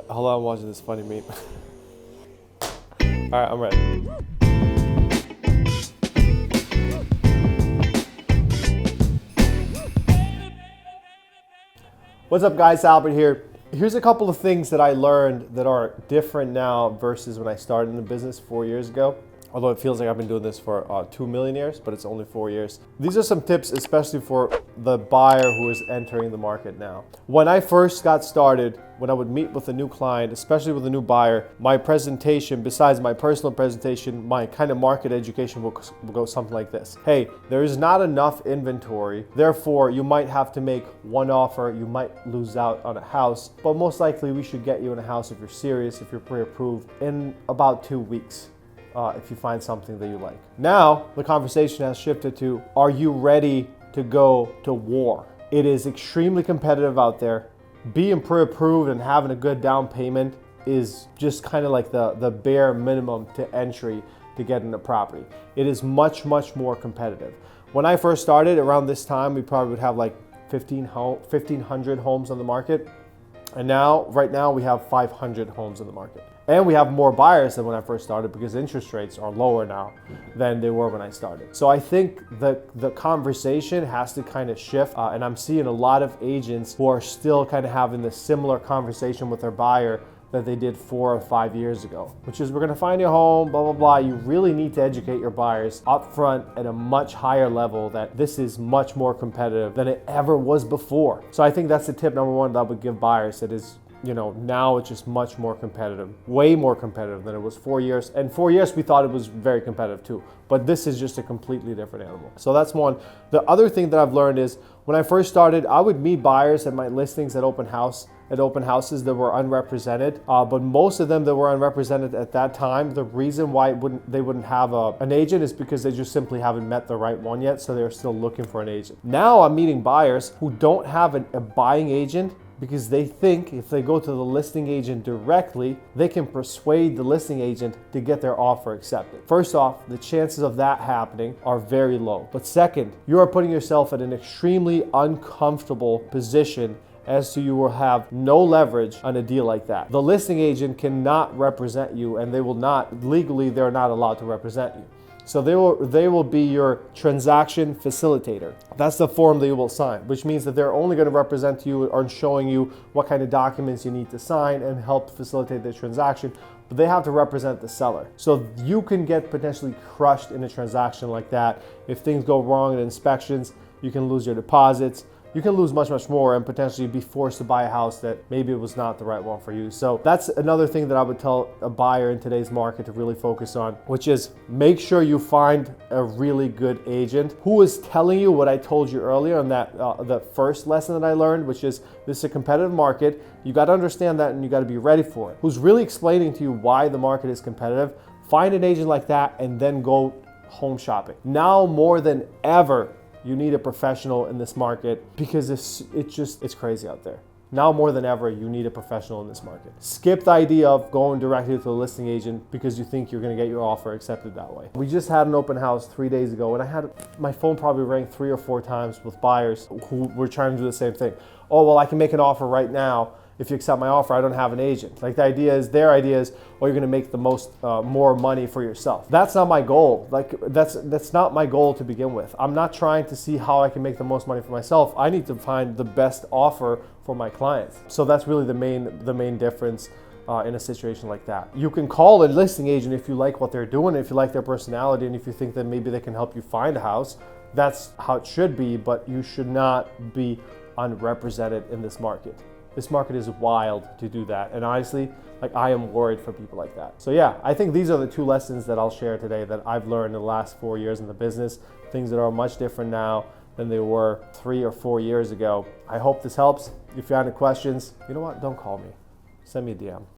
Hold on, I'm watching this funny meme. All right, I'm ready. What's up, guys? Albert here. Here's a couple of things that I learned that are different now versus when I started in the business 4 years ago. Although it feels like I've been doing this for 2 million years, but it's only 4 years. These are some tips, especially for the buyer who is entering the market now. When I first got started, when I would meet with a new client, especially with a new buyer, my presentation, besides my personal presentation, my kind of market education will go something like this. Hey, there is not enough inventory. Therefore, you might have to make one offer. You might lose out on a house, but most likely we should get you in a house if you're serious, if you're pre-approved, in about 2 weeks. If you find something that you like. Now, the conversation has shifted to, are you ready to go to war? It is extremely competitive out there. Being pre-approved and having a good down payment is just kind of like the bare minimum to entry to get into property. It is much, much more competitive. When I first started, around this time, we probably would have like 1,500 homes on the market. And now, right now, we have 500 homes on the market. And we have more buyers than when I first started because interest rates are lower now than they were when I started. So I think the conversation has to kind of shift. And I'm seeing a lot of agents who are still kind of having this similar conversation with their buyer that they did 4 or 5 years ago, which is, we're gonna find you a home, blah, blah, blah. You really need to educate your buyers up front at a much higher level that this is much more competitive than it ever was before. So I think that's the tip number one that I would give buyers. That is, now it's just much more competitive, way more competitive than it was 4 years. And 4 years, we thought it was very competitive too, but this is just a completely different animal. So that's one. The other thing that I've learned is, when I first started, I would meet buyers at my listings at open houses that were unrepresented, but most of them that were unrepresented at that time, the reason why they wouldn't have an agent is because they just simply haven't met the right one yet, so they're still looking for an agent. Now I'm meeting buyers who don't have a buying agent because they think if they go to the listing agent directly, they can persuade the listing agent to get their offer accepted. First off, the chances of that happening are very low. But second, you are putting yourself in an extremely uncomfortable position, as to you will have no leverage on a deal like that. The listing agent cannot represent you, and they're not allowed to represent you. So they will be your transaction facilitator. That's the form that you will sign, which means that they're only going to represent you or showing you what kind of documents you need to sign and help facilitate the transaction, but they have to represent the seller. So you can get potentially crushed in a transaction like that. If things go wrong in inspections, you can lose your deposits. You can lose much, much more and potentially be forced to buy a house that maybe it was not the right one for you. So that's another thing that I would tell a buyer in today's market to really focus on, which is make sure you find a really good agent who is telling you what I told you earlier on that the first lesson that I learned, which is this is a competitive market. You got to understand that and you got to be ready for it. Who's really explaining to you why the market is competitive. Find an agent like that and then go home shopping. Now more than ever, you need a professional in this market because it's crazy out there. Now more than ever, you need a professional in this market. Skip the idea of going directly to the listing agent because you think you're gonna get your offer accepted that way. We just had an open house 3 days ago, and my phone probably rang 3 or 4 times with buyers who were trying to do the same thing. Oh, well, I can make an offer right now. If you accept my offer, I don't have an agent. Like their idea is, oh, you're gonna make the more money for yourself. That's not my goal. Like that's not my goal to begin with. I'm not trying to see how I can make the most money for myself. I need to find the best offer for my clients. So that's really the main difference in a situation like that. You can call a listing agent if you like what they're doing, if you like their personality, and if you think that maybe they can help you find a house. That's how it should be, but you should not be unrepresented in this market. This market is wild to do that. And honestly, I am worried for people like that. So yeah, I think these are the 2 lessons that I'll share today that I've learned in the last 4 years in the business, things that are much different now than they were 3 or 4 years ago. I hope this helps. If you have any questions, you know what? Don't call me. Send me a DM.